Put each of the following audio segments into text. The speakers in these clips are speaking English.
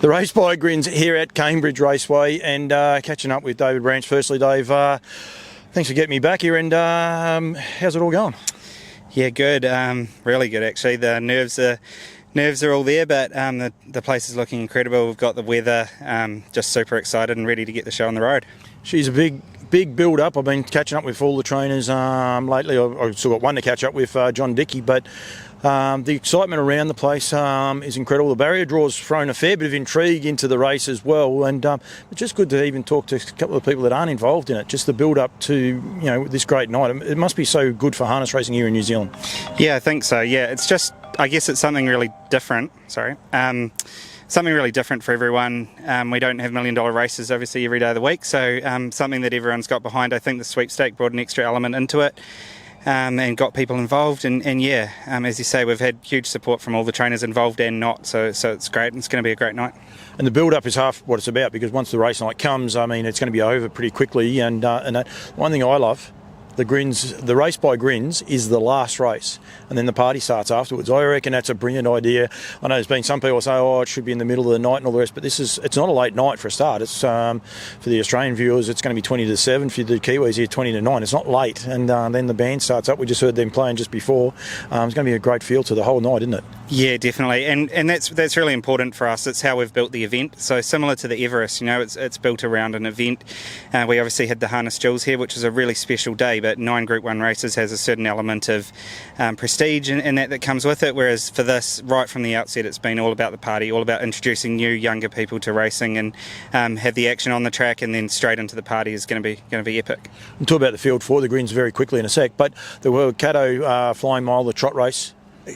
The race by Grins here at Cambridge Raceway, and catching up with David Branch. Firstly, Dave, thanks for getting me back here, and how's it all going? Yeah, good. Really good, actually. The nerves are all there, but the place is looking incredible. We've got the weather, just super excited and ready to get the show on the road. She's a big build-up. I've been catching up with all the trainers lately. I've still got one to catch up with, John Dickey, but the excitement around the place is incredible. The barrier draw's thrown a fair bit of intrigue into the race as well, and it's just good to even talk to a couple of people that aren't involved in it. Just the build-up to this great night. It must be so good for harness racing here in New Zealand. Yeah, I think so. Yeah, it's just, I guess it's something really different. Something really different for everyone. We don't have $1 million races obviously every day of the week, so something that everyone's got behind. I think the sweepstake brought an extra element into it. And got people involved, and yeah, as you say, we've had huge support from all the trainers involved and not, so it's great, and it's going to be a great night. And the build-up is half what it's about, because once the race night comes, I mean, it's going to be over pretty quickly, and one thing I love, the race by Grins is the last race, and then the party starts afterwards. I reckon that's a brilliant idea. I know there's been some people say, oh, it should be in the middle of the night and all the rest, but it's not a late night for a start. It's for the Australian viewers, it's going to be 20 to 7. For the Kiwis here, 20 to 9. It's not late, and then the band starts up. We just heard them playing just before. It's going to be a great feel to the whole night, isn't it? Yeah, definitely, and that's really important for us. It's how we've built the event. So similar to the Everest, it's built around an event. We obviously had the Harness Jewels here, which is a really special day, but 9 Group 1 races has a certain element of prestige and that comes with it, whereas for this, right from the outset, it's been all about the party, all about introducing new, younger people to racing, and have the action on the track, and then straight into the party is going to be epic. We'll talk about the field for the Grins very quickly in a sec, but the World Caddo Flying Mile, the trot race,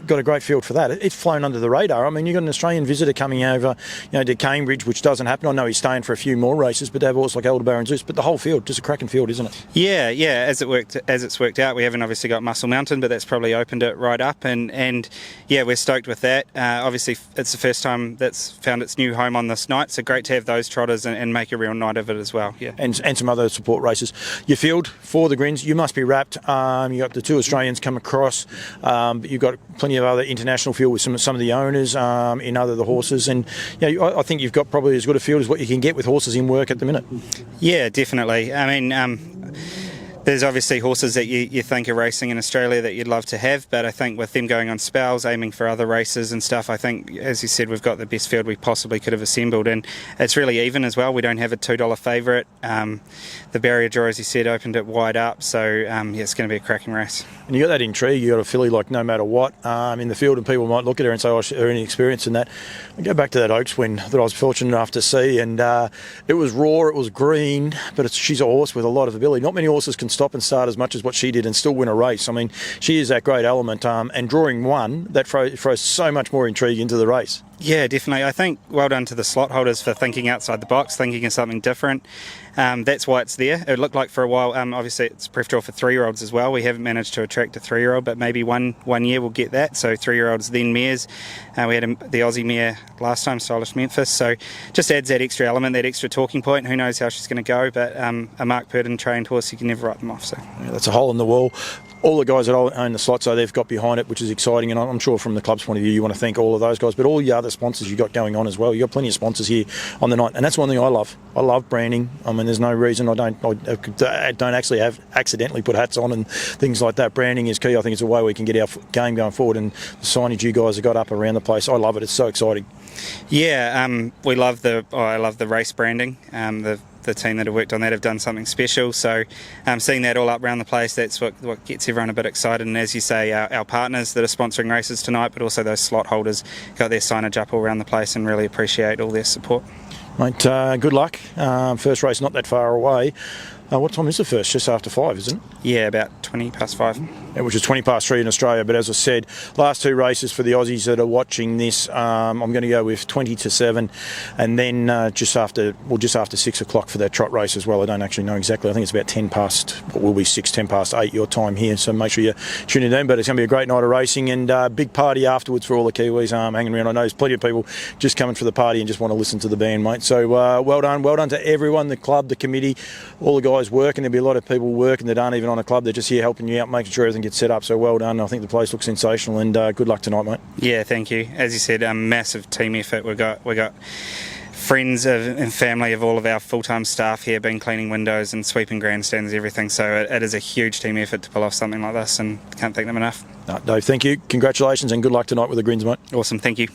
got a great field for that. It's flown under the radar. I mean, you've got an Australian visitor coming over, to Cambridge, which doesn't happen. I know he's staying for a few more races, but they have also like Aldebaran and Zeus. But the whole field, just a cracking field, isn't it? Yeah. As it's worked out, we haven't obviously got Muscle Mountain, but that's probably opened it right up, and yeah, we're stoked with that. Obviously, it's the first time that's found its new home on this night, so great to have those trotters and make a real night of it as well. Yeah, and some other support races. Your field for the Grins, you must be wrapped. You got the 2 Australians come across, but you've got plenty of other international field with some of the owners in the horses, and I think you've got probably as good a field as what you can get with horses in work at the minute. Yeah, definitely. I mean, there's obviously horses that you think are racing in Australia that you'd love to have, but I think with them going on spells, aiming for other races and stuff, I think, as you said, we've got the best field we possibly could have assembled, and it's really even as well. We don't have a $2 favourite. The barrier draw, as you said, opened it wide up, so it's going to be a cracking race. And you got that intrigue. You got a filly like no matter what in the field, and people might look at her and say, "Oh, she's any experience in that." I go back to that Oaks win that I was fortunate enough to see, and it was raw, it was green, but she's a horse with a lot of ability. Not many horses can stop and start as much as what she did and still win a race. I mean, she is that great element, and drawing one, that throws so much more intrigue into the race. Yeah, definitely. I think well done to the slot holders for thinking outside the box, thinking of something different. That's why it's there. It looked like for a while, obviously it's pref draw for 3-year-olds as well. We haven't managed to attract a 3-year-old, but maybe one year we'll get that. So 3-year-olds, then mares. We had the Aussie mare last time, Stylish Memphis. So just adds that extra element, that extra talking point. Who knows how she's going to go, but a Mark Purdon trained horse, you can never write them off. So yeah, that's a hole in the wall. All the guys that own the slot, so they've got behind it, which is exciting, and I'm sure from the club's point of view you want to thank all of those guys, but all the other sponsors you got going on as well. You got plenty of sponsors here on the night, and that's one thing I love. I love branding. I mean, there's no reason I don't actually have accidentally put hats on and things like that. Branding is key. I think it's a way we can get our game going forward, and the signage you guys have got up around the place, I love it. It's so exciting. Yeah, we love I love the race branding. The team that have worked on that have done something special, so seeing that all up around the place, that's what gets everyone a bit excited. And as you say, our partners that are sponsoring races tonight, but also those slot holders, got their signage up all around the place, and really appreciate all their support. Mate, good luck. First race not that far away. What time is the first? Just after 5, isn't it? Yeah, about 20 past 5. Yeah, which is 20 past 3 in Australia. But as I said, last 2 races for the Aussies that are watching this, I'm going to go with 20 to 7, and then just after 6 o'clock for that trot race as well. I don't actually know exactly. I think it's about 10 past, what will be 10 past 8 your time here. So make sure you tune in. But it's going to be a great night of racing, and big party afterwards for all the Kiwis hanging around. I know there's plenty of people just coming for the party and just want to listen to the band, mate. So well done to everyone, the club, the committee, all the guys working. There'll be a lot of people working that aren't even on a club. They're just here helping you out, making sure everything gets set up. So well done. I think the place looks sensational, and good luck tonight, mate. Yeah, thank you. As you said, massive team effort. We got friends and family of all of our full-time staff here, been cleaning windows and sweeping grandstands, everything. So it is a huge team effort to pull off something like this, and can't thank them enough. Dave, thank you. Congratulations and good luck tonight with the Grins, mate. Awesome, thank you.